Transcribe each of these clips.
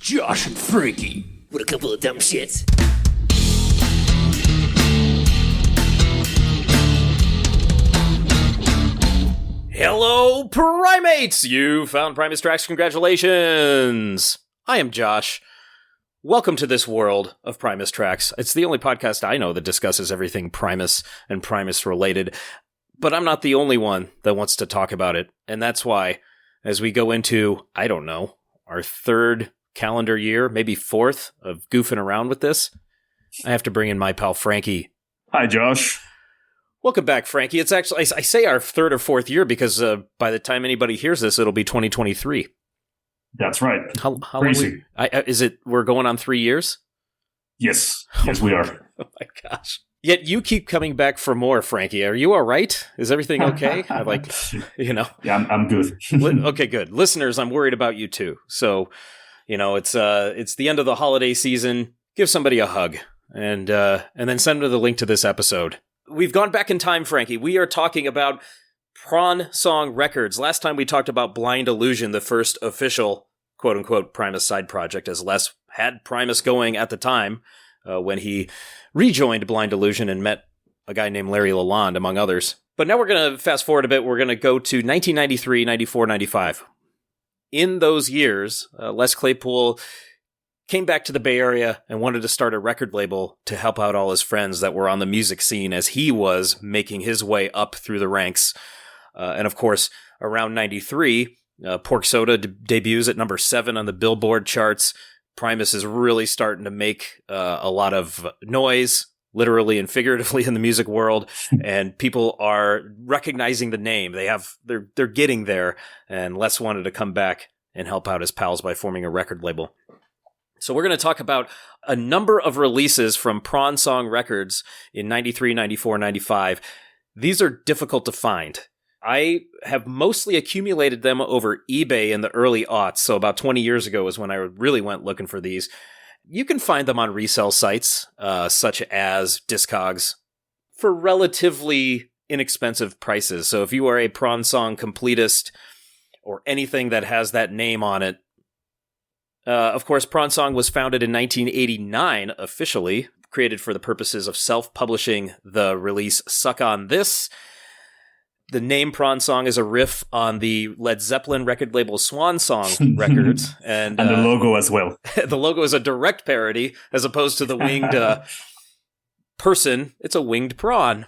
Josh and Frankie. What a couple of dumb shits. Hello, primates! You found Primus Tracks. Congratulations! I am Josh. Welcome to this world of Primus Tracks. It's the only podcast I know that discusses everything Primus and Primus related, but I'm not the only one that wants to talk about it, and that's why, as we go into, I don't know, our third calendar year, maybe fourth, of goofing around with this, I have to bring in my pal Frankie. Hi, Josh. Welcome back, Frankie. It's actually, I say our third or fourth year because by the time anybody hears this, it'll be 2023. That's right. How Crazy. We're going on 3 years? Yes. Yes, we are. Oh my gosh. Yet you keep coming back for more, Frankie. Are you all right? Is everything okay? Yeah, I'm good. Okay, good. Listeners, I'm worried about you too. So, it's the end of the holiday season. Give somebody a hug and then send them the link to this episode. We've gone back in time, Frankie. We are talking about Prawn Song Records. Last time we talked about Blind Illusion, the first official, quote-unquote, Primus side project, as Les had Primus going at the time when he rejoined Blind Illusion and met a guy named Larry Lalonde, among others. But now we're going to fast forward a bit. We're going to go to 1993, 94, 95. In those years, Les Claypool came back to the Bay Area and wanted to start a record label to help out all his friends that were on the music scene as he was making his way up through the ranks. And of course, around 93, Pork Soda debuts at number 7 on the Billboard charts. Primus is really starting to make a lot of noise, literally and figuratively, in the music world, and people are recognizing the name. They're getting there, and Les wanted to come back and help out his pals by forming a record label. So we're going to talk about a number of releases from Prawn Song Records in 93, 94, 95. These are difficult to find. I have mostly accumulated them over eBay in the early aughts, so about 20 years ago is when I really went looking for these. You can find them on resale sites, such as Discogs, for relatively inexpensive prices. So if you are a Prawn Song completist or anything that has that name on it, of course, Prawn Song was founded in 1989 officially, created for the purposes of self-publishing the release Suck on This. The name Prawn Song is a riff on the Led Zeppelin record label Swan Song Records. And the logo as well. The logo is a direct parody, as opposed to the winged person. It's a winged prawn.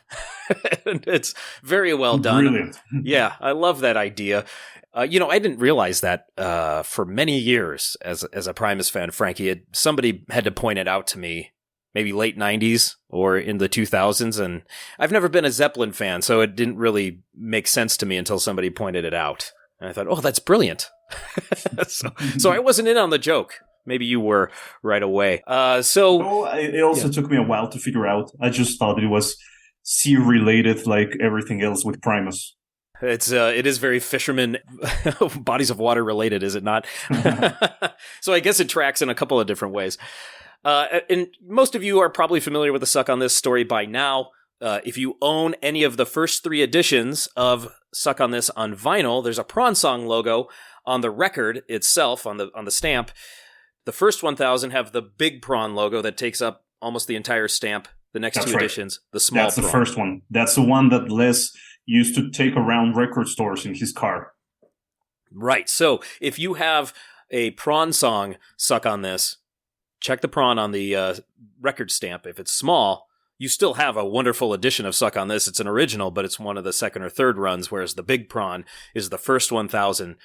And it's very well done. Brilliant. Yeah, I love that idea. I didn't realize that for many years as a Primus fan, Frankie. Somebody had to point it out to me, maybe late 90s or in the 2000s, and I've never been a Zeppelin fan, so it didn't really make sense to me until somebody pointed it out. And I thought, oh, that's brilliant. So I wasn't in on the joke. Maybe you were right away. It also took me a while to figure out. I just thought it was sea-related like everything else with Primus. It is very fisherman bodies of water related, is it not? So I guess it tracks in a couple of different ways. And most of you are probably familiar with the Suck on This story by now. If you own any of the first 3 editions of Suck on This on vinyl, there's a Prawn Song logo on the record itself, on the stamp. The first 1,000 have the big prawn logo that takes up almost the entire stamp. The next That's 2 editions, the small That's prawn. The first one. That's the one that Les used to take around record stores in his car. Right. So if you have a Prawn Song Suck on This, check the prawn on the record stamp. If it's small, you still have a wonderful edition of Suck on This. It's an original, but it's one of the second or third runs, whereas the big prawn is the first 1,000.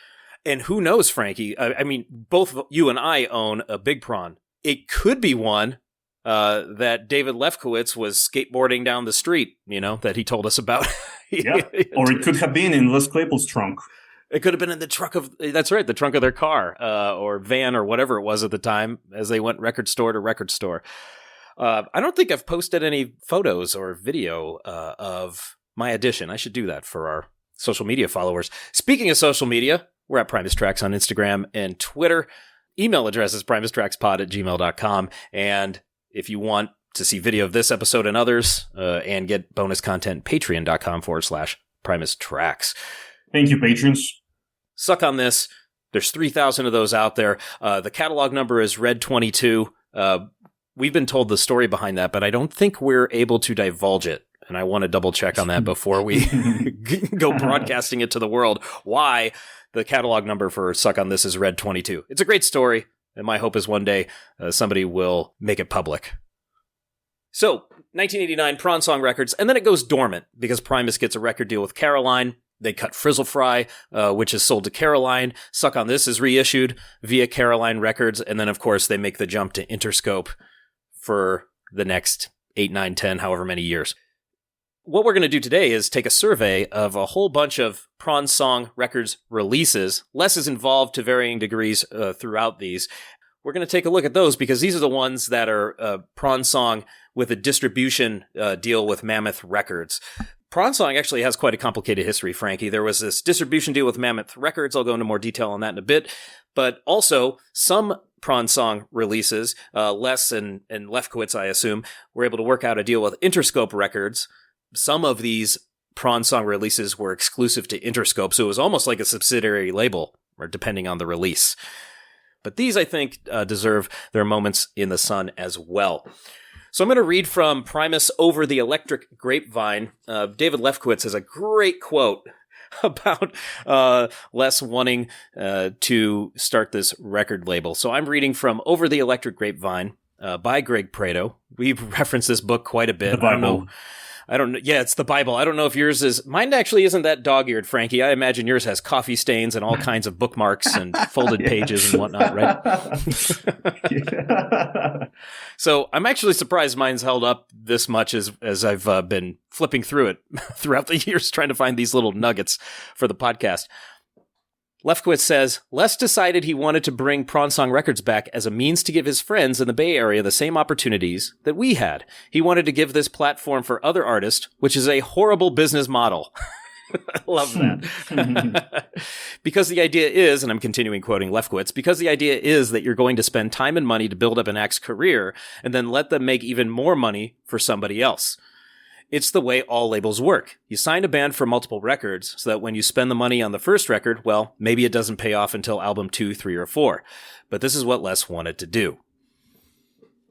And who knows, Frankie? I mean, both you and I own a big prawn. It could be one that David Lefkowitz was skateboarding down the street, that he told us about. Yeah, or it could have been in Les Claypool's trunk. It could have been in the trunk of, that's right, the trunk of their car or van or whatever it was at the time as they went record store to record store. I don't think I've posted any photos or video of my edition. I should do that for our social media followers. Speaking of social media, we're at Primus Tracks on Instagram and Twitter. Email address is primustrackspod@gmail.com. And if you want to see video of this episode and others and get bonus content, patreon.com/Primus Tracks. Thank you, patrons. Suck on This. There's 3,000 of those out there. The catalog number is Red 22. We've been told the story behind that, but I don't think we're able to divulge it. And I want to double check on that before we go broadcasting it to the world. Why the catalog number for Suck on This is Red 22. It's a great story, and my hope is one day somebody will make it public. So, 1989, Prawn Song Records, and then it goes dormant because Primus gets a record deal with Caroline. They cut Frizzle Fry, which is sold to Caroline. Suck on This is reissued via Caroline Records, and then, of course, they make the jump to Interscope for the next 8, 9, 10, however many years. What we're going to do today is take a survey of a whole bunch of Prawn Song Records releases. Les is involved to varying degrees throughout these. We're going to take a look at those because these are the ones that are Prawn Song with a distribution deal with Mammoth Records. Prawn Song actually has quite a complicated history, Frankie. There was this distribution deal with Mammoth Records. I'll go into more detail on that in a bit. But also, some Prawn Song releases, Les and Lefkowitz, I assume, were able to work out a deal with Interscope Records. Some of these Prawn Song releases were exclusive to Interscope, so it was almost like a subsidiary label, or depending on the release. But these, I think, deserve their moments in the sun as well. So I'm going to read from Primus Over the Electric Grapevine. David Lefkowitz has a great quote about Les wanting to start this record label. So I'm reading from Over the Electric Grapevine by Greg Prato. We've referenced this book quite a bit. The Bible. I don't know. Yeah, it's the Bible. I don't know if yours is. Mine actually isn't that dog-eared, Frankie. I imagine yours has coffee stains and all kinds of bookmarks and folded pages and whatnot, right? Yeah. So I'm actually surprised mine's held up this much as I've been flipping through it throughout the years trying to find these little nuggets for the podcast. Lefkowitz says, Les decided he wanted to bring Prawn Song Records back as a means to give his friends in the Bay Area the same opportunities that we had. He wanted to give this platform for other artists, which is a horrible business model. I love that. Because the idea is, and I'm continuing quoting Lefkowitz, because the idea is that you're going to spend time and money to build up an act's career and then let them make even more money for somebody else. It's the way all labels work. You sign a band for multiple records so that when you spend the money on the first record, well, maybe it doesn't pay off until album 2, 3, or 4. But this is what Les wanted to do.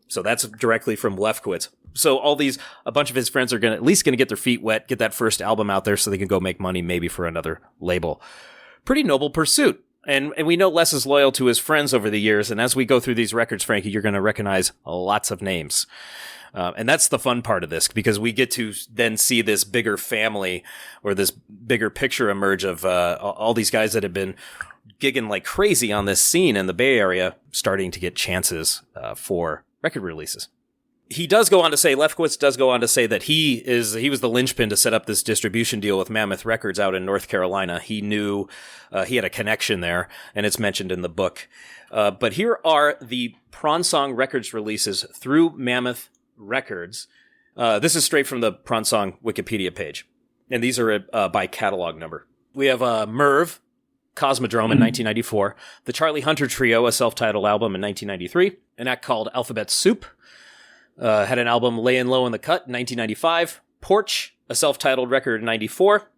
So that's directly from Lefkowitz. So a bunch of his friends are at least going to get their feet wet, get that first album out there so they can go make money maybe for another label. Pretty noble pursuit. And we know Les is loyal to his friends over the years. And as we go through these records, Frankie, you're going to recognize lots of names. And that's the fun part of this, because we get to then see this bigger family or this bigger picture emerge of all these guys that have been gigging like crazy on this scene in the Bay Area, starting to get chances for record releases. He does go on to say, Lefkowitz does go on to say that he was the linchpin to set up this distribution deal with Mammoth Records out in North Carolina. He knew he had a connection there, and it's mentioned in the book. But here are the Prawn Song Records releases through Mammoth Records. This is straight from the Prawn Song Wikipedia page. And these are by catalog number. We have Merv, Cosmodrome in 1994. The Charlie Hunter Trio, a self-titled album in 1993. An act called Alphabet Soup. Had an album Layin' Low in the Cut in 1995. Porch, a self-titled record in 94.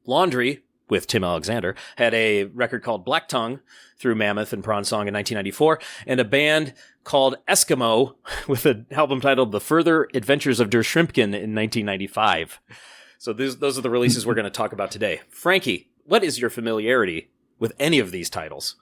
Laundry, with Tim Alexander, had a record called Black Tongue through Mammoth and Prawn Song in 1994, and a band called Eskimo with an album titled The Further Adventures of Der Shrimpkin in 1995. So those are the releases we're going to talk about today. Frankie, what is your familiarity with any of these titles?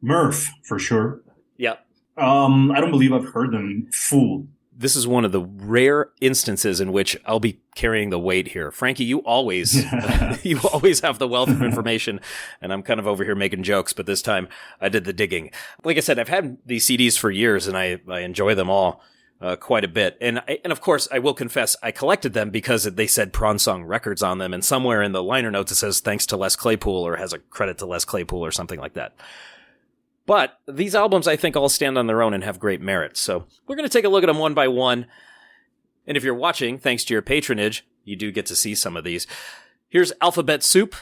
Murph, for sure. Yeah. I don't believe I've heard them full. This is one of the rare instances in which I'll be carrying the weight here. Frankie, you always have the wealth of information, and I'm kind of over here making jokes, but this time I did the digging. Like I said, I've had these CDs for years, and I enjoy them all quite a bit. And of course, I will confess, I collected them because they said Prawn Song Records on them, and somewhere in the liner notes it says thanks to Les Claypool, or has a credit to Les Claypool or something like that. But these albums, I think, all stand on their own and have great merit. So we're going to take a look at them one by one. And if you're watching, thanks to your patronage, you do get to see some of these. Here's Alphabet Soup.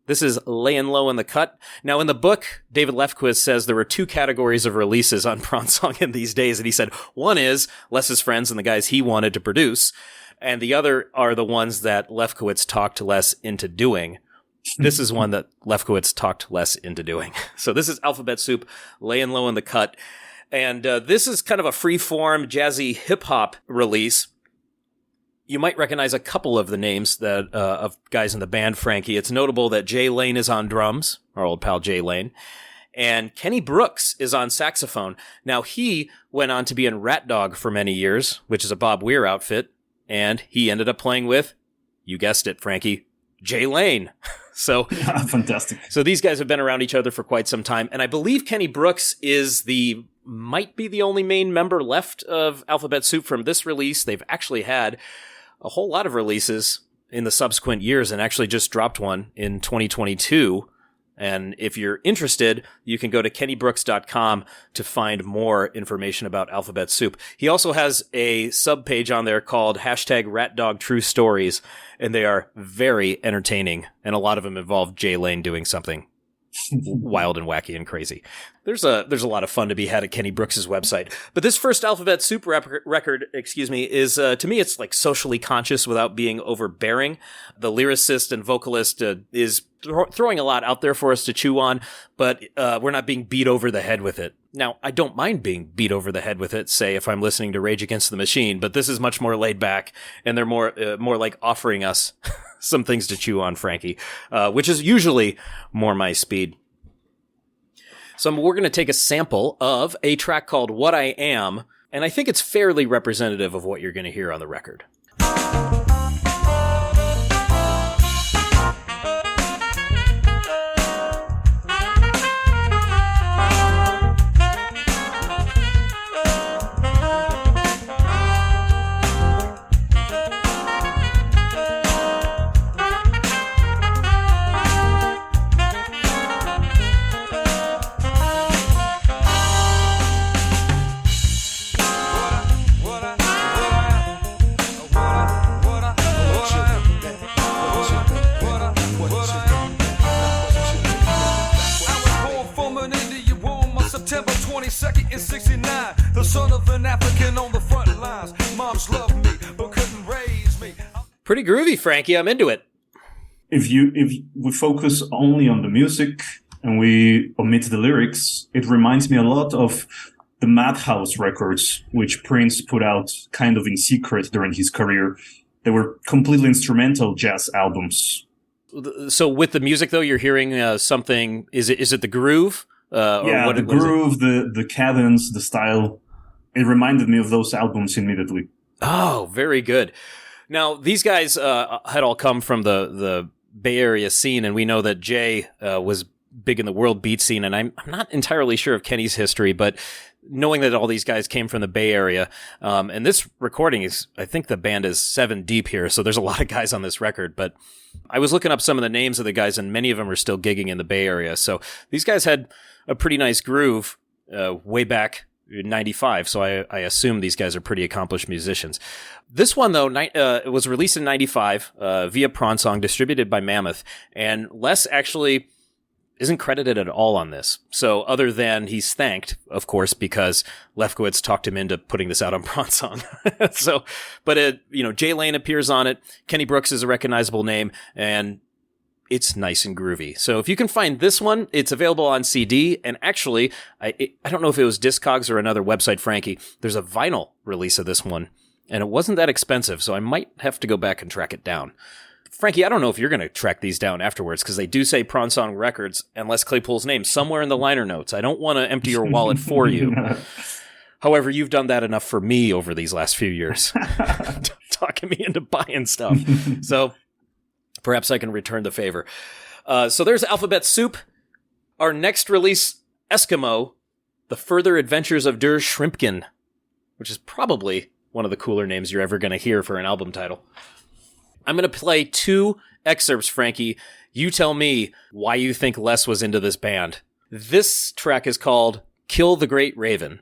This is Layin' Low in the Cut. Now, in the book, David Lefkowitz says there were two categories of releases on Prawn Song in these days. And he said one is Les's friends and the guys he wanted to produce. And the other are the ones that Lefkowitz talked Les into doing. This is one that Lefkowitz talked Les into doing. So this is Alphabet Soup, laying low in the cut. And this is kind of a free-form, jazzy hip-hop release. You might recognize a couple of the names that of guys in the band, Frankie. It's notable that Jay Lane is on drums, our old pal Jay Lane, and Kenny Brooks is on saxophone. Now, he went on to be in Rat Dog for many years, which is a Bob Weir outfit, and he ended up playing with, you guessed it, Frankie, Jay Lane. So fantastic. So these guys have been around each other for quite some time, and I believe Kenny Brooks might be the only main member left of Alphabet Soup from this release. They've actually had a whole lot of releases in the subsequent years and actually just dropped one in 2022. And if you're interested, you can go to kennybrooks.com to find more information about Alphabet Soup. He also has a subpage on there called #RatDogTrueStories, and they are very entertaining, and a lot of them involve Jay Lane doing something wild and wacky and crazy. There's a lot of fun to be had at Kenny Brooks' website. But this first Alphabet Soup record, is, to me, it's like socially conscious without being overbearing. The lyricist and vocalist is throwing a lot out there for us to chew on, but we're not being beat over the head with it. Now, I don't mind being beat over the head with it, say, if I'm listening to Rage Against the Machine, but this is much more laid back, and they're more like offering us some things to chew on, Frankie, which is usually more my speed. So we're going to take a sample of a track called What I Am, and I think it's fairly representative of what you're going to hear on the record. In 69, the son of an African on the front lines. Moms loved me, but couldn't raise me. Pretty groovy, Frankie. I'm into it. If we focus only on the music and we omit the lyrics, it reminds me a lot of the Madhouse records, which Prince put out kind of in secret during his career. They were completely instrumental jazz albums. So with the music, though, you're hearing something. Is it the groove? The groove, the cadence, the style. It reminded me of those albums immediately. Oh, very good. Now, these guys had all come from the Bay Area scene, and we know that Jay was big in the world beat scene, and I'm not entirely sure of Kenny's history, but knowing that all these guys came from the Bay Area, and this recording is, I think the band is 7 deep here, so there's a lot of guys on this record, but I was looking up some of the names of the guys, and many of them are still gigging in the Bay Area, so these guys had a pretty nice groove way back in 95, so I assume these guys are pretty accomplished musicians. This one, though, it was released in 95 via Prawn Song, distributed by Mammoth, and Les actually isn't credited at all on this. So other than he's thanked, of course, because Lefkowitz talked him into putting this out on Prawn Song. But Jay Lane appears on it. Kenny Brooks is a recognizable name, and it's nice and groovy. So if you can find this one, it's available on CD. And actually, I don't know if it was Discogs or another website, Frankie. There's a vinyl release of this one, and it wasn't that expensive, so I might have to go back and track it down. Frankie, I don't know if you're going to track these down afterwards, because they do say Prawn Song Records and Les Claypool's name somewhere in the liner notes. I don't want to empty your wallet for you. However, you've done that enough for me over these last few years, talking me into buying stuff. So perhaps I can return the favor. So there's Alphabet Soup. Our next release, Eskimo, The Further Adventures of Der Shrimpkin, which is probably one of the cooler names you're ever going to hear for an album title. I'm going to play 2 excerpts, Frankie. You tell me why you think Les was into this band. This track is called Kill the Great Raven.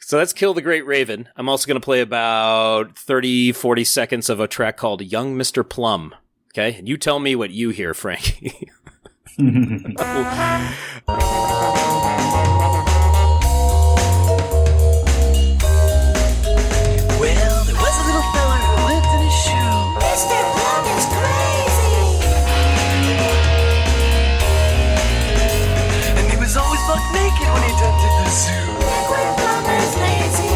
So that's Kill the Great Raven. I'm also going to play about 30, 40 seconds of a track called Young Mr. Plum. Okay? And you tell me what you hear, Frankie. Well, there was a little fella who lived in his shoe. Mr. Plum is crazy. And he was always buck naked when he tempted the zoo. Liquid Plumber's lazy.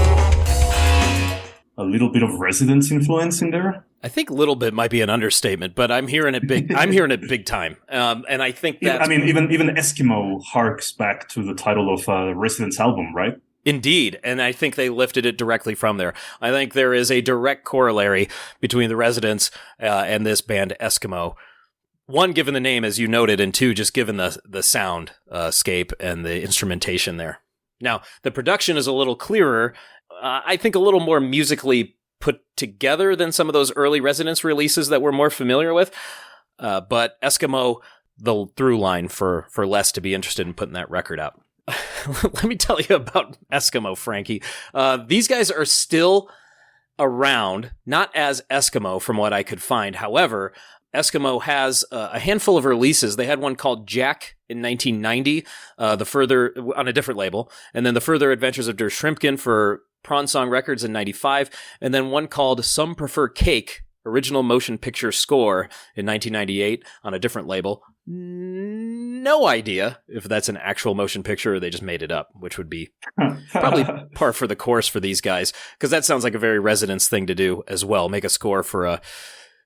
A little bit of Residents influence in there. I think a little bit might be an understatement, but I'm hearing it big. I'm hearing it big time, and I think that even Eskimo harks back to the title of Residents album, right? Indeed, and I think they lifted it directly from there. I think there is a direct corollary between the Residents and this band Eskimo. One, given the name, as you noted, and two, just given the sound scape and the instrumentation there. Now, the production is a little clearer. I think a little more musically put together than some of those early Residents releases that we're more familiar with. But Eskimo, the through line for Les to be interested in putting that record out. Let me tell you about Eskimo, Frankie. These guys are still around, not as Eskimo from what I could find. However, Eskimo has a handful of releases. They had one called Jack in 1990, on a different label, and then The Further Adventures of Der Shrimpkin for Prawn Song Records in 95, and then one called Some Prefer Cake, original motion picture score in 1998 on a different label. No idea if that's an actual motion picture or they just made it up, which would be probably par for the course for these guys, because that sounds like a very Residents thing to do as well, make a score for a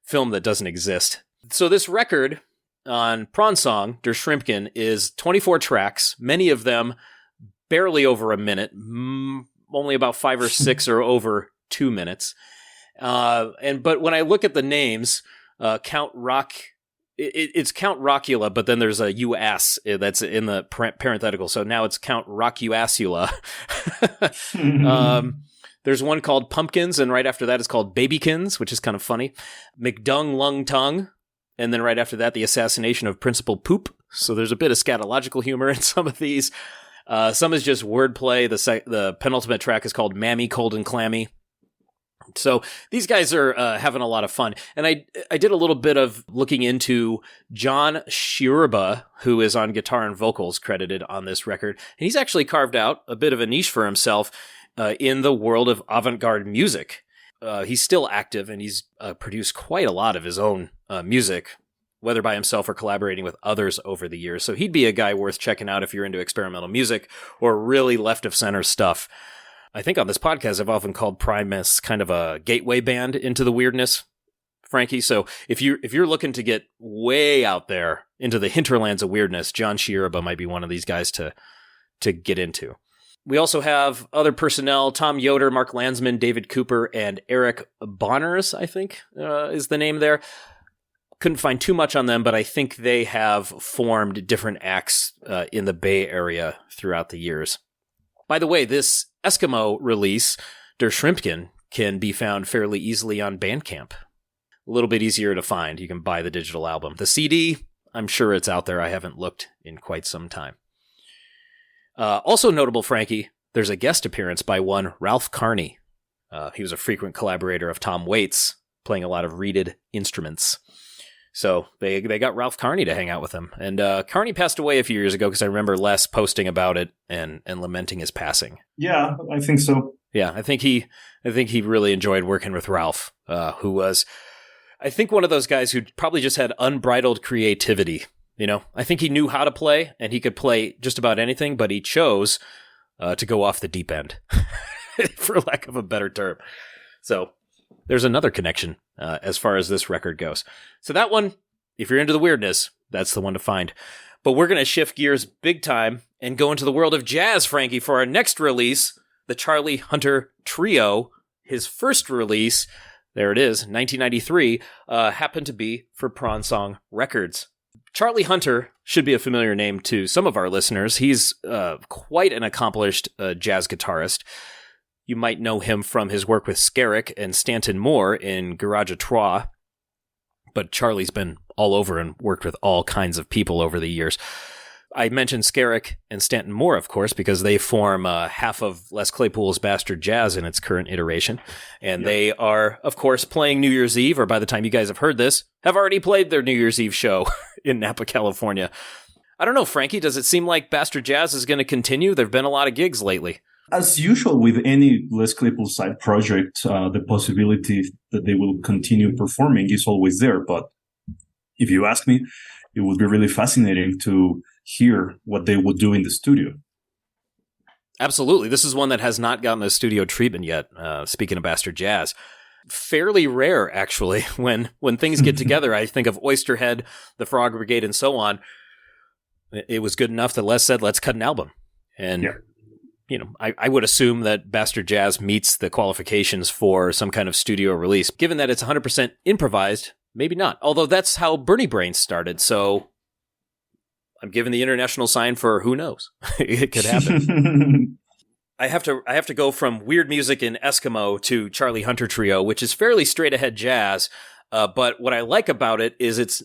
film that doesn't exist. So this record on Prawn Song, Der Shrimpkin, is 24 tracks, many of them barely over a minute, only about 5 or 6 or over 2 minutes. But when I look at the names, Count Rock, it's Count Rockula, but then there's a US that's in the parenthetical. So now it's Count Rockuasula. There's one called Pumpkins, and right after that it's called Babykins, which is kind of funny. McDung Lung Tongue, and then right after that, The Assassination of Principal Poop. So there's a bit of scatological humor in some of these. Some is just wordplay. The penultimate track is called Mammy Cold and Clammy. So these guys are having a lot of fun. And I did a little bit of looking into John Shirba, who is on guitar and vocals credited on this record. And he's actually carved out a bit of a niche for himself in the world of avant-garde music. He's still active, and he's produced quite a lot of his own music, whether by himself or collaborating with others over the years. So he'd be a guy worth checking out if you're into experimental music or really left-of-center stuff. I think on this podcast, I've often called Primus kind of a gateway band into the weirdness, Frankie. So if you're looking to get way out there into the hinterlands of weirdness, John Shirba might be one of these guys to get into. We also have other personnel: Tom Yoder, Mark Landsman, David Cooper, and Eric Bonners, I think is the name there. Couldn't find too much on them, but I think they have formed different acts in the Bay Area throughout the years. By the way, this Eskimo release, Der Shrimpkin, can be found fairly easily on Bandcamp. A little bit easier to find. You can buy the digital album. The CD, I'm sure it's out there. I haven't looked in quite some time. Also notable, Frankie, there's a guest appearance by one Ralph Carney. He was a frequent collaborator of Tom Waits, playing a lot of reeded instruments. So they got Ralph Carney to hang out with him. And Carney passed away a few years ago because I remember Les posting about it and lamenting his passing. Yeah, I think so. Yeah, I think he really enjoyed working with Ralph, who was, I think, one of those guys who probably just had unbridled creativity. You know, I think he knew how to play, and he could play just about anything, but he chose to go off the deep end, for lack of a better term. So there's another connection as far as this record goes. So that one, if you're into the weirdness, that's the one to find. But we're going to shift gears big time and go into the world of jazz, Frankie, for our next release, the Charlie Hunter Trio. His first release, there it is, 1993, happened to be for Prawn Song Records. Charlie Hunter should be a familiar name to some of our listeners. He's quite an accomplished jazz guitarist. You might know him from his work with Skerrick and Stanton Moore in Garage à Trois. But Charlie's been all over and worked with all kinds of people over the years. I mentioned Skerritt and Stanton Moore, of course, because they form half of Les Claypool's Bastard Jazz in its current iteration. And they are, of course, playing New Year's Eve, or by the time you guys have heard this, have already played their New Year's Eve show in Napa, California. I don't know, Frankie, does it seem like Bastard Jazz is going to continue? There have been a lot of gigs lately. As usual with any Les Claypool side project, the possibility that they will continue performing is always there. But if you ask me, it would be really fascinating to hear what they would do in the studio. Absolutely. This is one that has not gotten a studio treatment yet, speaking of Bastard Jazz. Fairly rare, actually, when things get together. I think of Oysterhead, the Frog Brigade, and so on. It was good enough that Les said, let's cut an album. And, I would assume that Bastard Jazz meets the qualifications for some kind of studio release. Given that it's 100% improvised, maybe not. Although that's how Bernie Brains started, so I'm giving the international sign for who knows. It could happen. I have to go from weird music in Eskimo to Charlie Hunter Trio, which is fairly straight ahead jazz. But what I like about it is it's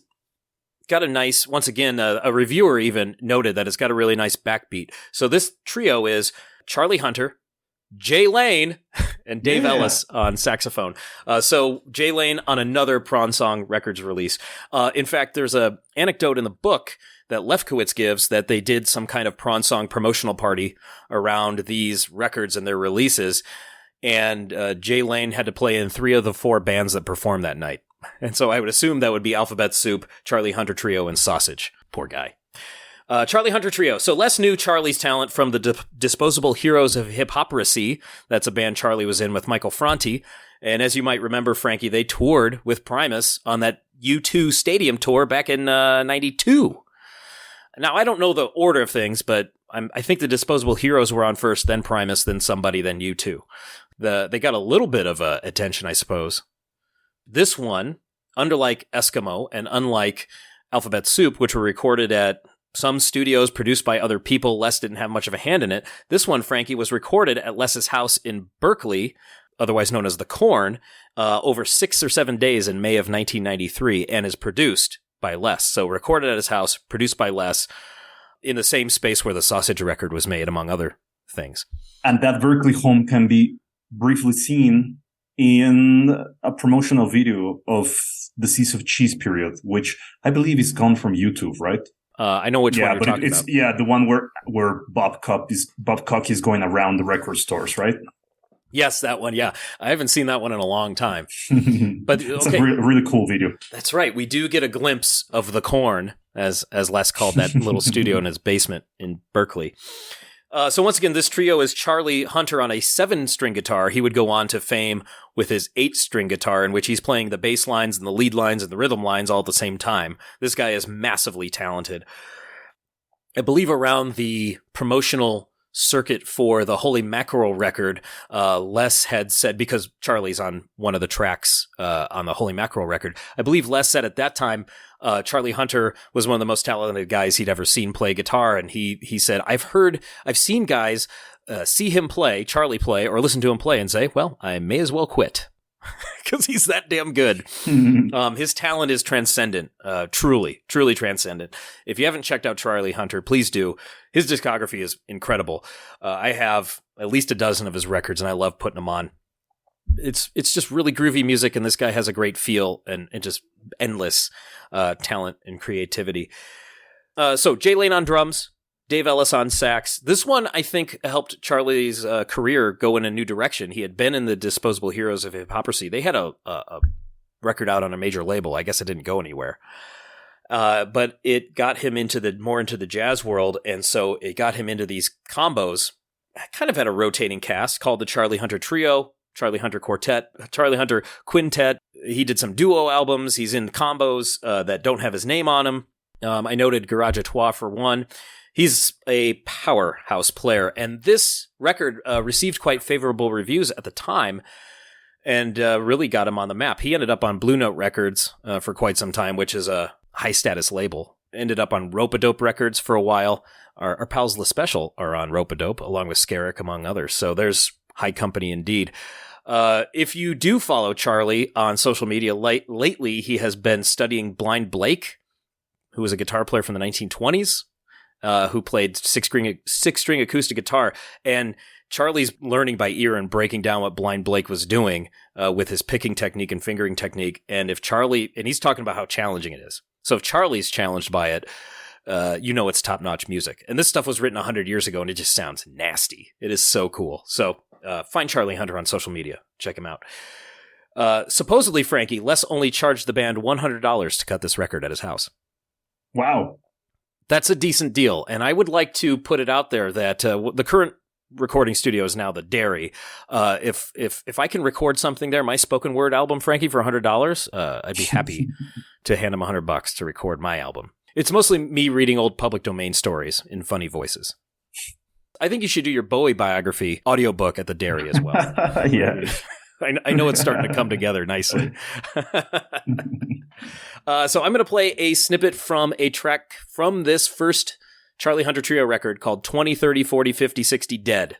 got a nice, once again, a reviewer even noted that it's got a really nice backbeat. So this trio is Charlie Hunter, Jay Lane, and Dave Ellis on saxophone. So Jay Lane on another Prawn Song Records release. In fact, there's an anecdote in the book that Lefkowitz gives that they did some kind of Prawn Song promotional party around these records and their releases. And Jay Lane had to play in 3 of the 4 bands that performed that night. And so I would assume that would be Alphabet Soup, Charlie Hunter Trio, and Sausage. Poor guy. Charlie Hunter Trio. So Les knew Charlie's talent from the Disposable Heroes of Hip-Hoperacy. That's a band Charlie was in with Michael Franti. And as you might remember, Frankie, they toured with Primus on that U2 stadium tour back in 92. Now, I don't know the order of things, but I think the Disposable Heroes were on first, then Primus, then somebody, then U2. They got a little bit of attention, I suppose. This one, unlike Eskimo and unlike Alphabet Soup, which were recorded at some studios produced by other people, Les didn't have much of a hand in it. This one, Frankie, was recorded at Les's house in Berkeley, otherwise known as The Corn, over 6 or 7 days in May of 1993, and is produced by Les. So recorded at his house, produced by Les, in the same space where the Sausage record was made, among other things. And that Berkeley home can be briefly seen in a promotional video of the Seas of Cheese period, which I believe is gone from YouTube, right? I know which one you're talking about. Yeah, the one where Bob Cock is going around the record stores, right? Yes, that one. Yeah, I haven't seen that one in a long time. But it's a really cool video. That's right. We do get a glimpse of the Corn, as Les called that little studio in his basement in Berkeley. So once again, this trio is Charlie Hunter on a 7-string guitar. He would go on to fame with his 8-string guitar, in which he's playing the bass lines and the lead lines and the rhythm lines all at the same time. This guy is massively talented. I believe around the promotional circuit for the Holy Mackerel record, Les had said, because Charlie's on one of the tracks on the Holy Mackerel record, I believe Les said at that time, Charlie Hunter was one of the most talented guys he'd ever seen play guitar. And he said, I've seen guys see him play, Charlie play, or listen to him play and say, well, I may as well quit. Because he's that damn good. His talent is transcendent, truly transcendent. If you haven't checked out Charlie Hunter, please do. His discography is incredible. I have at least a dozen of his records, and I love putting them on. It's just really groovy music, and this guy has a great feel and just endless talent and creativity. So Jay Lane on drums, Dave Ellis on sax. This one, I think, helped Charlie's career go in a new direction. He had been in the Disposable Heroes of Hip-Hoperacy. They had a record out on a major label. I guess it didn't go anywhere. But it got him more into the jazz world, and so it got him into these combos, kind of had a rotating cast, called the Charlie Hunter Trio, Charlie Hunter Quartet, Charlie Hunter Quintet. He did some duo albums. He's in combos that don't have his name on them. I noted Garage à Trois for one. He's a powerhouse player, and this record received quite favorable reviews at the time and really got him on the map. He ended up on Blue Note Records for quite some time, which is a high-status label. Ended up on Rope-A-Dope Records for a while. Our pals La Special are on Rope-A-Dope, along with Skerritt, among others. So there's high company indeed. If you do follow Charlie on social media, lately he has been studying Blind Blake, who was a guitar player from the 1920s. who played six-string acoustic guitar. And Charlie's learning by ear and breaking down what Blind Blake was doing with his picking technique and fingering technique. And he's talking about how challenging it is. So if Charlie's challenged by it, it's top-notch music. And this stuff was written 100 years ago, and it just sounds nasty. It is so cool. So find Charlie Hunter on social media. Check him out. Supposedly, Frankie, Les only charged the band $100 to cut this record at his house. Wow. That's a decent deal. And I would like to put it out there that the current recording studio is now the Dairy. If I can record something there, my spoken word album, Frankie, for $100, I'd be happy to hand him $100 to record my album. It's mostly me reading old public domain stories in funny voices. I think you should do your Bowie biography audiobook at the Dairy as well. Yeah. I know it's starting to come together nicely. So I'm going to play a snippet from a track from this first Charlie Hunter Trio record called 20, 30, 40, 50, 60 Dead.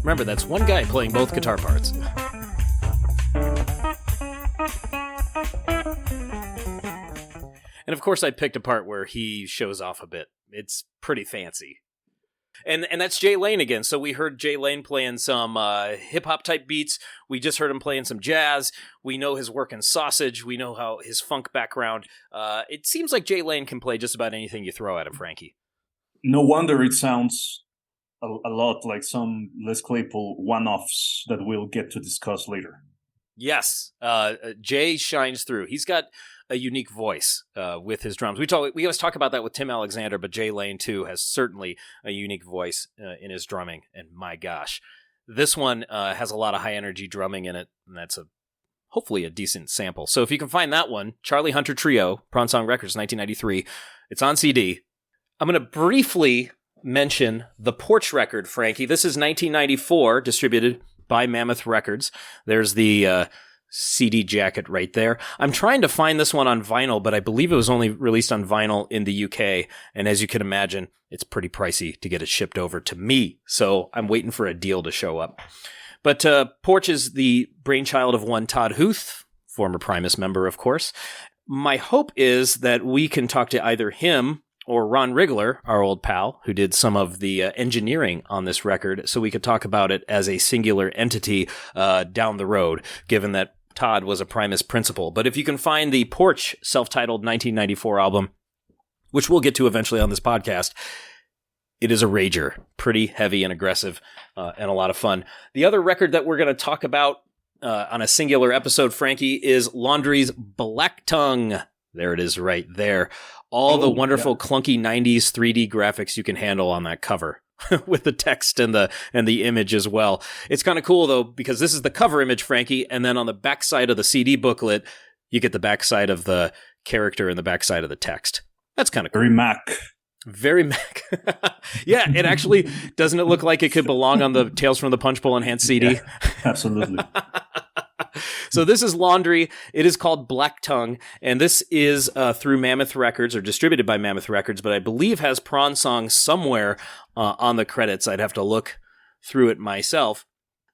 Remember, that's one guy playing both guitar parts. And of course, I picked a part where he shows off a bit. It's pretty fancy. And that's Jay Lane again. So we heard Jay Lane playing some hip-hop type beats. We just heard him playing some jazz. We know his work in Sausage. We know how his funk background. It seems like Jay Lane can play just about anything you throw at him, Frankie. No wonder it sounds a lot like some Les Claypool one-offs that we'll get to discuss later. Yes. Jay shines through. He's got a unique voice with his drums. We always talk about that with Tim Alexander, but Jay Lane, too, has certainly a unique voice in his drumming. And my gosh, this one has a lot of high-energy drumming in it, and that's hopefully a decent sample. So if you can find that one, Charlie Hunter Trio, Prawn Song Records, 1993, it's on CD. I'm going to briefly mention the Porch record, Frankie. This is 1994, distributed by Mammoth Records. There's the CD jacket right there. I'm trying to find this one on vinyl, but I believe it was only released on vinyl in the UK. And as you can imagine, it's pretty pricey to get it shipped over to me. So I'm waiting for a deal to show up. But Porch is the brainchild of one Todd Huth, former Primus member, of course. My hope is that we can talk to either him or Ron Rigler, our old pal, who did some of the engineering on this record, so we could talk about it as a singular entity down the road, given that Todd was a Primus principal. But if you can find the Porch self-titled 1994 album, which we'll get to eventually on this podcast, it is a rager, pretty heavy and aggressive, and a lot of fun. The other record that we're going to talk about on a singular episode, Frankie, is Laundry's Black Tongue. There it is right there. All the wonderful clunky 90s 3D graphics you can handle on that cover with the text and the image as well. It's kind of cool, though, because this is the cover image, Frankie, and then on the backside of the CD booklet, you get the backside of the character and the backside of the text. That's kind of cool. Very Mac. Very Mac. Yeah, it actually, doesn't it look like it could belong on the Tales from the Punch Bowl Enhanced CD? Yeah, absolutely. So this is Laundry. It is called Black Tongue, and this is through Mammoth Records, or distributed by Mammoth Records, but I believe has Prawn Song somewhere on the credits. I'd have to look through it myself.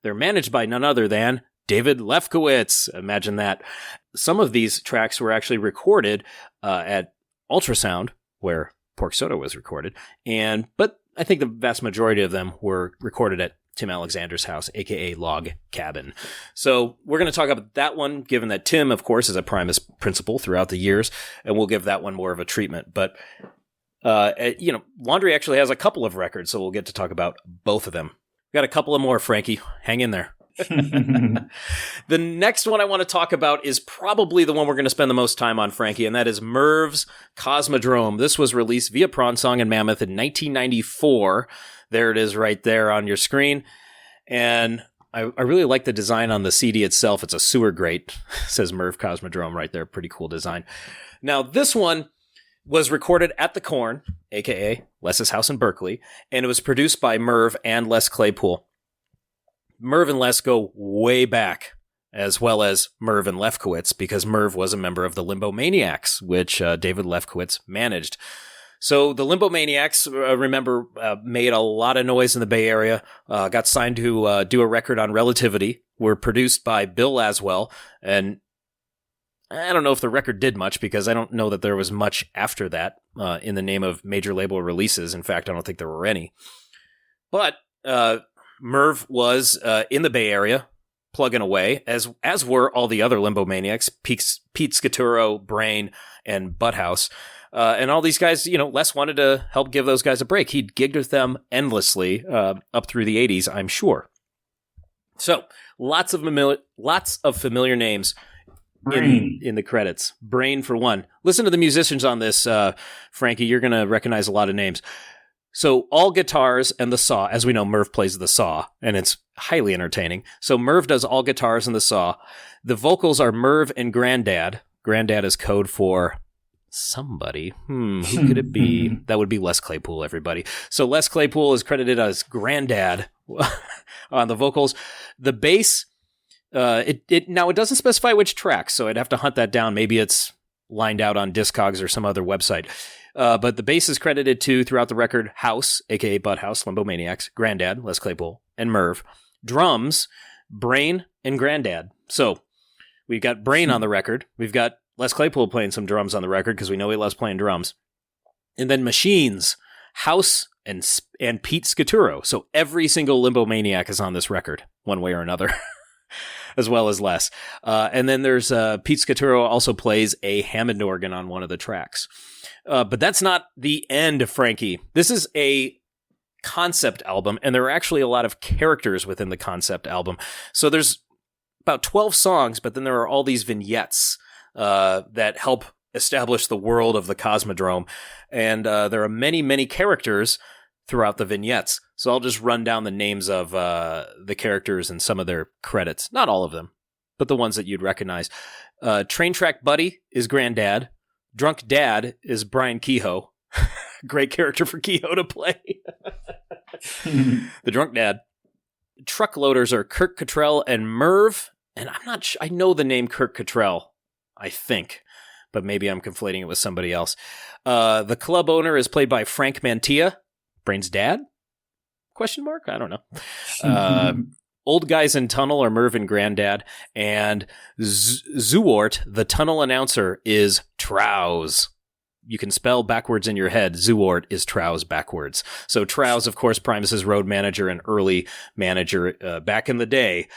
They're managed by none other than David Lefkowitz. Imagine that. Some of these tracks were actually recorded at Ultrasound, where Pork Soda was recorded, but I think the vast majority of them were recorded at Tim Alexander's house, aka Log Cabin. So we're going to talk about that one, given that Tim, of course, is a Primus principal throughout the years, and we'll give that one more of a treatment. But Laundry actually has a couple of records, so we'll get to talk about both of them. We got a couple of more, Frankie. Hang in there. The next one I want to talk about is probably the one we're going to spend the most time on, Frankie, and that is Merv's Cosmodrome. This was released via Prawn Song and Mammoth in 1994. There it is right there on your screen. And I really like the design on the CD itself. It's a sewer grate. It says Merv Cosmodrome right there. Pretty cool design. Now, this one was recorded at the Corn, a.k.a. Les's house in Berkeley, and it was produced by Merv and Les Claypool. Merv and Les go way back, as well as Merv and Lefkowitz, because Merv was a member of the Limbo Maniacs, which David Lefkowitz managed. So the Limbo Maniacs, remember, made a lot of noise in the Bay Area, got signed to do a record on Relativity, were produced by Bill Laswell, and I don't know if the record did much, because I don't know that there was much after that in the name of major label releases. In fact, I don't think there were any. But Merv was in the Bay Area, plugging away, as were all the other Limbo Maniacs, Pete Scaturo, Brain, and Butthouse. And all these guys, Les wanted to help give those guys a break. He'd gigged with them endlessly up through the 80s, I'm sure. So, lots of familiar names in the credits. Brain, for one. Listen to the musicians on this, Frankie. You're going to recognize a lot of names. So all guitars and the saw. As we know, Merv plays the saw, and it's highly entertaining. So Merv does all guitars and the saw. The vocals are Merv and Granddad. Granddad is code for somebody. Who could it be? That would be Les Claypool, everybody. So Les Claypool is credited as Granddad on the vocals. The bass, now it doesn't specify which track, so I'd have to hunt that down. Maybe it's lined out on Discogs or some other website. But the bass is credited to, throughout the record, House, a.k.a. Butthouse, Limbo Maniacs, Granddad, Les Claypool, and Merv. Drums, Brain and Granddad. So we've got Brain on the record. We've got Les Claypool playing some drums on the record, because we know he loves playing drums. And then machines, House and Pete Scaturo. So every single Limbo Maniac is on this record, one way or another, as well as Les. And then there's Pete Scaturo also plays a Hammond organ on one of the tracks. But that's not the end, Frankie. This is a concept album, and there are actually a lot of characters within the concept album. So there's about 12 songs, but then there are all these vignettes that help establish the world of the Cosmodrome. And there are many, many characters throughout the vignettes. So I'll just run down the names of the characters and some of their credits. Not all of them, but the ones that you'd recognize. Train Track Buddy is Granddad. Drunk Dad is Brian Kehoe. Great character for Kehoe to play. The Drunk Dad. Truck Loaders are Kirk Cottrell and Merv. And I'm not sure. I know the name Kirk Cottrell, I think, but maybe I'm conflating it with somebody else. The club owner is played by Frank Mantilla. Brain's dad? Question mark? I don't know. Old Guys in Tunnel are Merv and Granddad, and Zuort, the tunnel announcer, is Trows. You can spell backwards in your head. Zuort is Trows backwards. So Trows, of course, Primus's road manager and early manager back in the day,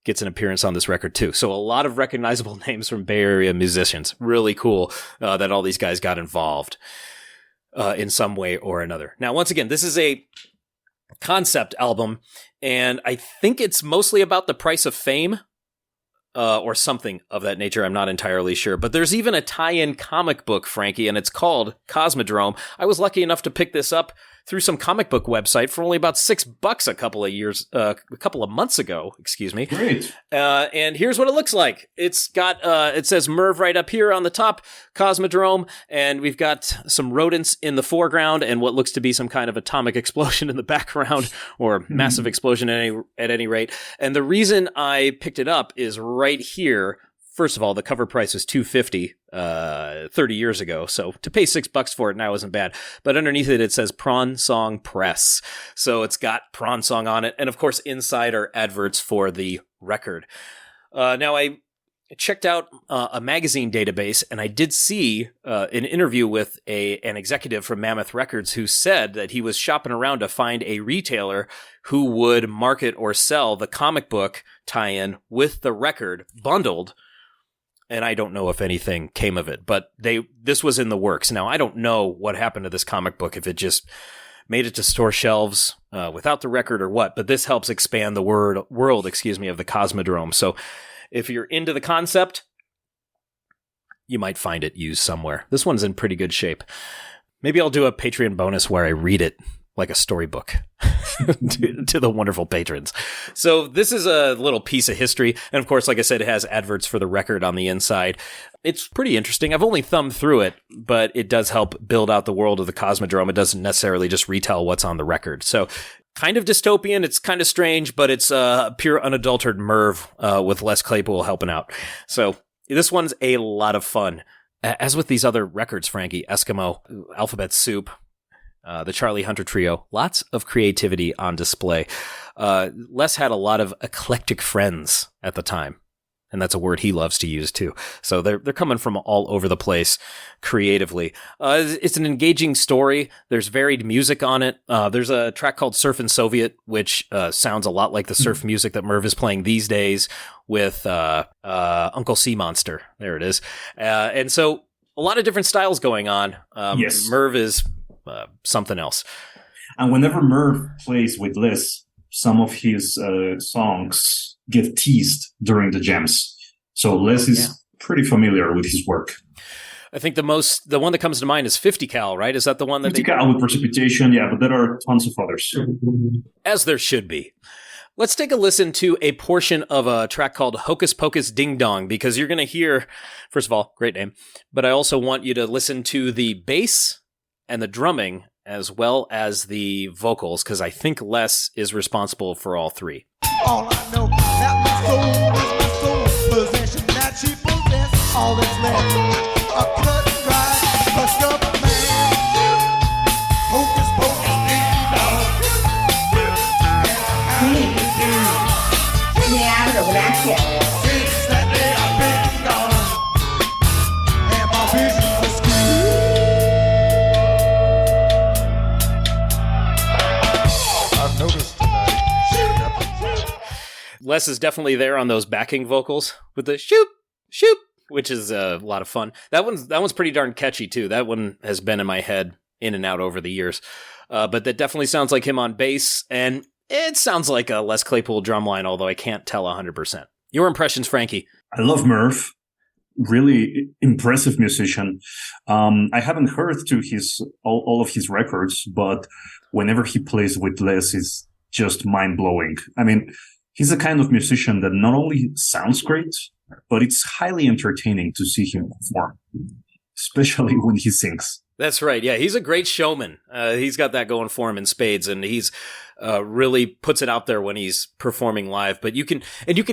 gets an appearance on this record too. So a lot of recognizable names from Bay Area musicians. Really cool that all these guys got involved in some way or another. Now, once again, this is a concept album, and I think it's mostly about the price of fame or something of that nature. I'm not entirely sure. But there's even a tie-in comic book, Frankie, and it's called Cosmodrome. I was lucky enough to pick this up through some comic book website for only about $6 a couple of months ago, excuse me. Great. And here's what it looks like. It's got, it says Merv right up here on the top, Cosmodrome, and we've got some rodents in the foreground and what looks to be some kind of atomic explosion in the background, or massive explosion at any rate. And the reason I picked it up is right here. First of all, the cover price was $250 30 years ago, so to pay $6 for it now isn't bad. But underneath it says Prawn Song Press, so it's got Prawn Song on it, and of course inside are adverts for the record. Now I checked out a magazine database, and I did see an interview with an executive from Mammoth Records who said that he was shopping around to find a retailer who would market or sell the comic book tie-in with the record bundled. And I don't know if anything came of it, but this was in the works. Now, I don't know what happened to this comic book, if it just made it to store shelves without the record or what, but this helps expand the world, of the Cosmodrome. So if you're into the concept, you might find it used somewhere. This one's in pretty good shape. Maybe I'll do a Patreon bonus where I read it like a storybook to the wonderful patrons. So this is a little piece of history. And of course, like I said, it has adverts for the record on the inside. It's pretty interesting. I've only thumbed through it, but it does help build out the world of the Cosmodrome. It doesn't necessarily just retell what's on the record. So kind of dystopian. It's kind of strange, but it's pure unadulterated Merv with Les Claypool helping out. So this one's a lot of fun. As with these other records, Frankie, Eskimo, Alphabet Soup, the Charlie Hunter Trio, lots of creativity on display. Les had a lot of eclectic friends at the time, and that's a word he loves to use too. So they're coming from all over the place creatively. It's an engaging story. There's varied music on it. There's a track called Surfin' Soviet, which sounds a lot like the surf music that Merv is playing these days with Uncle Sea Monster. There it is. And so a lot of different styles going on. Yes. Merv is something else. And whenever Merv plays with Les, some of his songs get teased during the jams. So Les is pretty familiar with his work. I think the one that comes to mind is 50 Cal, right? Is that the one that 50 Cal with Precipitation, yeah, but there are tons of others. As there should be. Let's take a listen to a portion of a track called Hocus Pocus Ding Dong, because you're going to hear, first of all, great name, but I also want you to listen to the bass and the drumming as well as the vocals, because I think Les is responsible for all three. All I know, that my soul is my soul possession that she possessed. All that's left, a cut and dry, crushed up man. Hocus pocus, ding dong. Since that day I've been gone, and my vision was skewed. I've noticed tonight. Les is definitely there on those backing vocals with the shoop, shoop, which is a lot of fun. That one's pretty darn catchy too. That one has been in my head in and out over the years. But that definitely sounds like him on bass, and it sounds like a Les Claypool drumline, although I can't tell 100%. Your impressions, Frankie? I love Merv. Really impressive musician. I haven't heard to all of his records, but whenever he plays with Les, it's just mind-blowing. I mean, he's the kind of musician that not only sounds great, but it's highly entertaining to see him perform, especially when he sings. That's right. Yeah, he's a great showman. He's got that going for him in spades, and he's really puts it out there when he's performing live. But you can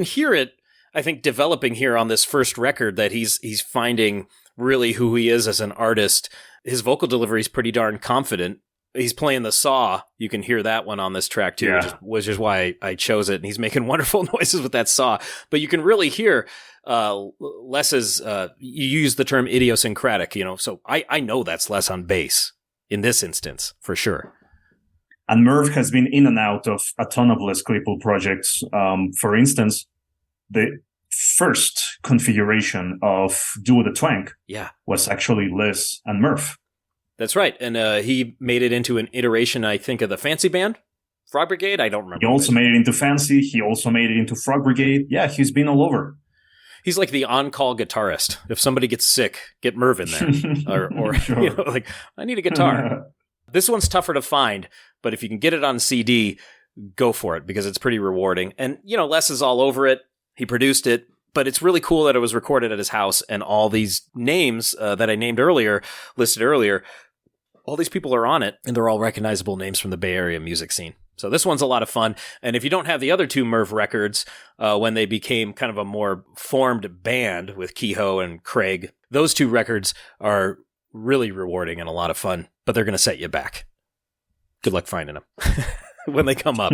hear it, I think, developing here on this first record, that he's finding really who he is as an artist. His vocal delivery is pretty darn confident. He's playing the saw. You can hear that one on this track too, which is why I chose it. And he's making wonderful noises with that saw. But you can really hear Les's, you use the term idiosyncratic, so I know that's Les on bass in this instance, for sure. And Merv has been in and out of a ton of Les Claypool projects. For instance, the first configuration of Duo the Twank was actually Les and Merv. That's right. And he made it into an iteration, I think, of the Fancy Band? Frog Brigade? I don't remember. He also made it into Fancy. He also made it into Frog Brigade. Yeah, he's been all over. He's like the on-call guitarist. If somebody gets sick, get Merv in there. or sure. I need a guitar. This one's tougher to find, but if you can get it on CD, go for it, because it's pretty rewarding. And, Les is all over it. He produced it. But it's really cool that it was recorded at his house, and all these names that I listed earlier, all these people are on it, and they're all recognizable names from the Bay Area music scene. So this one's a lot of fun. And if you don't have the other two Merv records, when they became kind of a more formed band with Kehoe and Craig, those two records are really rewarding and a lot of fun, but they're going to set you back. Good luck finding them when they come up.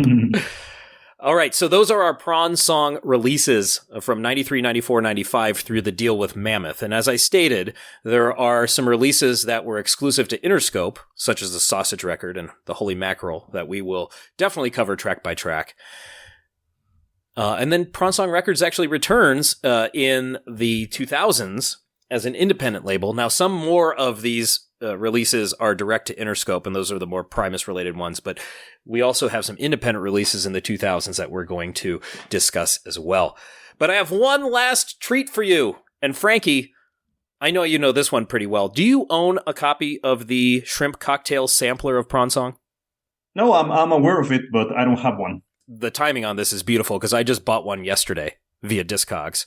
All right, so those are our Prawn Song releases from 93, 94, 95 through the deal with Mammoth. And as I stated, there are some releases that were exclusive to Interscope, such as the Sausage record and the Holy Mackerel, that we will definitely cover track by track. And then Prawn Song Records actually returns in the 2000s as an independent label. Now, some more of these releases are direct to Interscope, and those are the more Primus-related ones. But we also have some independent releases in the 2000s that we're going to discuss as well. But I have one last treat for you. And Frankie, I know you know this one pretty well. Do you own a copy of the Shrimp Cocktail sampler of Prawn Song? No, I'm aware of it, but I don't have one. The timing on this is beautiful because I just bought one yesterday via Discogs.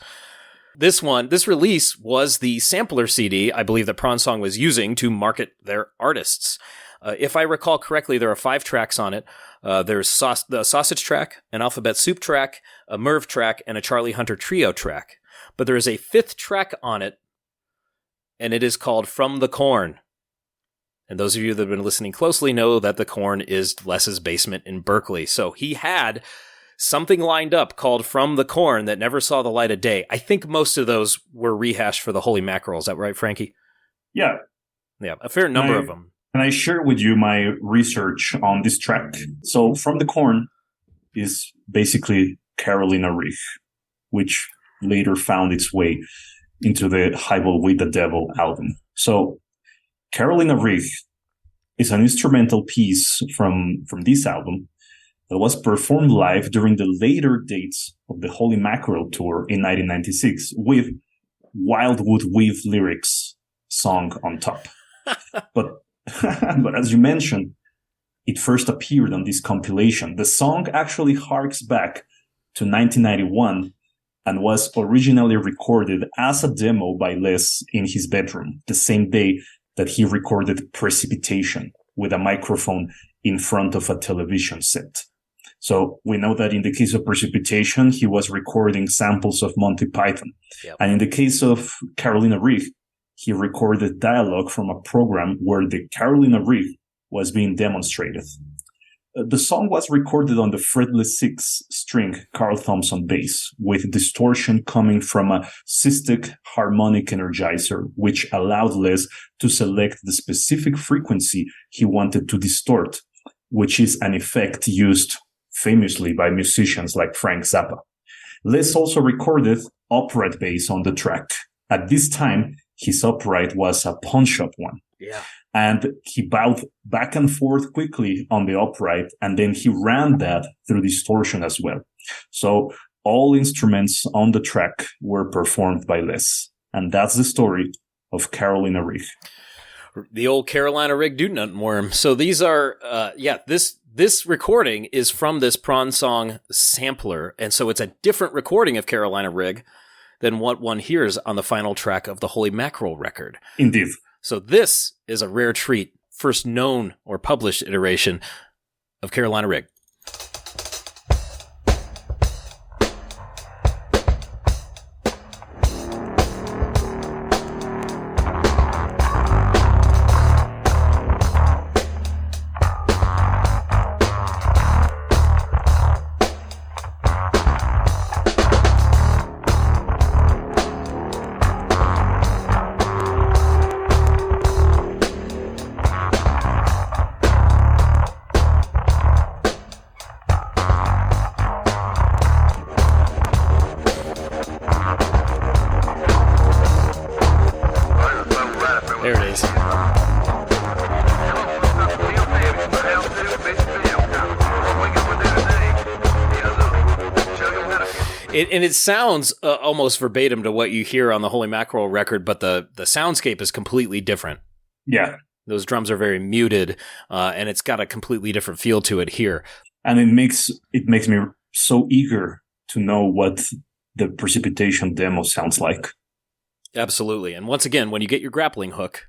This release was the sampler CD I believe that Prawn Song was using to market their artists. If I recall correctly, there are 5 tracks on it. There's the Sausage track, an Alphabet Soup track, a Merv track, and a Charlie Hunter Trio track. But there is a 5th track on it, and it is called From the Corn. And those of you that have been listening closely know that the Corn is Les's basement in Berkeley. So he had something lined up called From the Corn that never saw the light of day. I think most of those were rehashed for the Holy Mackerel. Is that right, Frankie? Yeah. Yeah, a fair number of them. And I share with you my research on this track. So From the Corn is basically Carolina Rigg, which later found its way into the Highball with the Devil album. So Carolina Rigg is an instrumental piece from this album that was performed live during the later dates of the Holy Mackerel tour in 1996 with Wildwood Weave lyrics sung on top. But as you mentioned, it first appeared on this compilation. The song actually harks back to 1991 and was originally recorded as a demo by Les in his bedroom, the same day that he recorded Precipitation with a microphone in front of a television set. So we know that in the case of Precipitation, he was recording samples of Monty Python. Yep. And in the case of Carolina Rigg, he recorded dialogue from a program where the Carolina Rigg was being demonstrated. The song was recorded on the fretless 6-string Carl Thompson bass, with distortion coming from a cystic harmonic energizer, which allowed Les to select the specific frequency he wanted to distort, which is an effect used famously by musicians like Frank Zappa. Les also recorded upright bass on the track. At this time, his upright was a pawn-shop one. Yeah. And he bowed back and forth quickly on the upright, and then he ran that through distortion as well. So all instruments on the track were performed by Les. And that's the story of Carolina Rigg. The old Carolina Rigg Doodnut Worm. So these are, this recording is from this Prawn Song sampler, and so it's a different recording of Carolina Rigg than what one hears on the final track of the Holy Mackerel record. Indeed. So this is a rare treat, first known or published iteration of Carolina Rigg. And it sounds almost verbatim to what you hear on the Holy Mackerel record, but the soundscape is completely different. Yeah. Those drums are very muted, and it's got a completely different feel to it here. And it makes me so eager to know what the Precipitation demo sounds like. Absolutely. And once again, when you get your grappling hook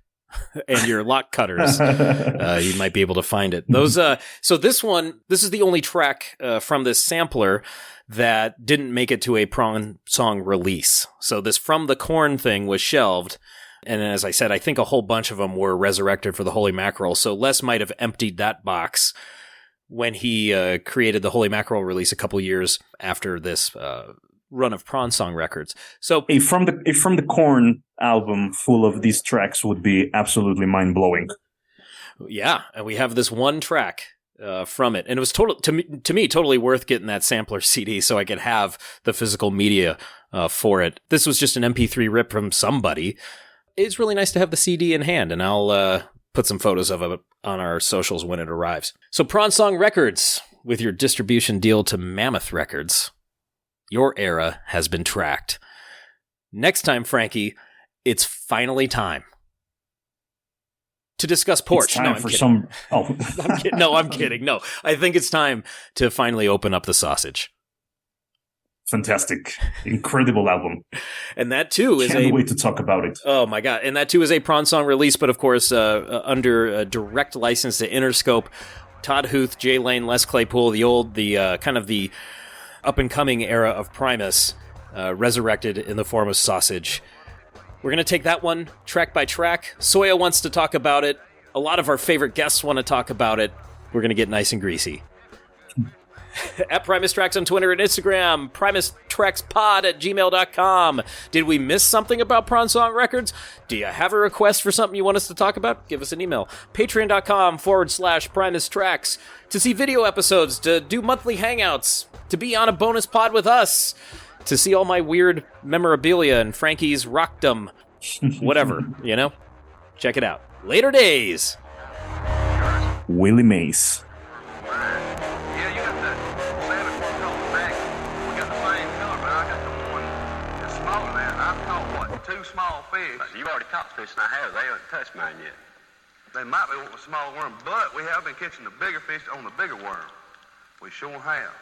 and your lock cutters, you might be able to find it. So this is the only track from this sampler that didn't make it to a Prawn Song release. So this From the Corn thing was shelved. And as I said, I think a whole bunch of them were resurrected for the Holy Mackerel. So Les might have emptied that box when he created the Holy Mackerel release a couple years after this run of Prawn Song Records. So a From the Corn album full of these tracks would be absolutely mind-blowing. Yeah, and we have this one track from it. And it was to me totally worth getting that sampler CD so I could have the physical media for it. This was just an MP3 rip from somebody. it's really nice to have the CD in hand, and I'll put some photos of it on our socials when it arrives. So Prawn Song Records, with your distribution deal to Mammoth Records, your era has been tracked. Next time, Frankie, it's finally time to discuss Porch. It's time for some. Oh, I'm kidding. No, I think it's time to finally open up the sausage. fantastic, incredible album. And that too is Can't wait to talk about it. Oh my god! And that too is a Prawn Song release, but of course under a direct license to Interscope. Todd Huth, Jay Lane, Les Claypool, the kind of the up and coming era of Primus, resurrected in the form of Sausage. We're going to take that one track by track. Soya wants to talk about it. A lot of our favorite guests want to talk about it. We're going to get nice and greasy. At Primus Tracks on Twitter and Instagram, primustrackspod@gmail.com. Did we miss something about Prawn Song Records? Do you have a request for something you want us to talk about? Give us an email. Patreon.com/Primus Tracks. To see video episodes, to do monthly hangouts, to be on a bonus pod with us, to see all my weird memorabilia and Frankie's rockdom, whatever, you know? Check it out. Later days. Willie Mays. Yeah, you got the Santa Claus on the back. We got the same color, but I got the one that's smaller than that. I've caught, what, 2 small fish. You already caught fish and I have. They haven't touched mine yet. They might be wanting a smaller worm, but we have been catching the bigger fish on the bigger worm. We sure have.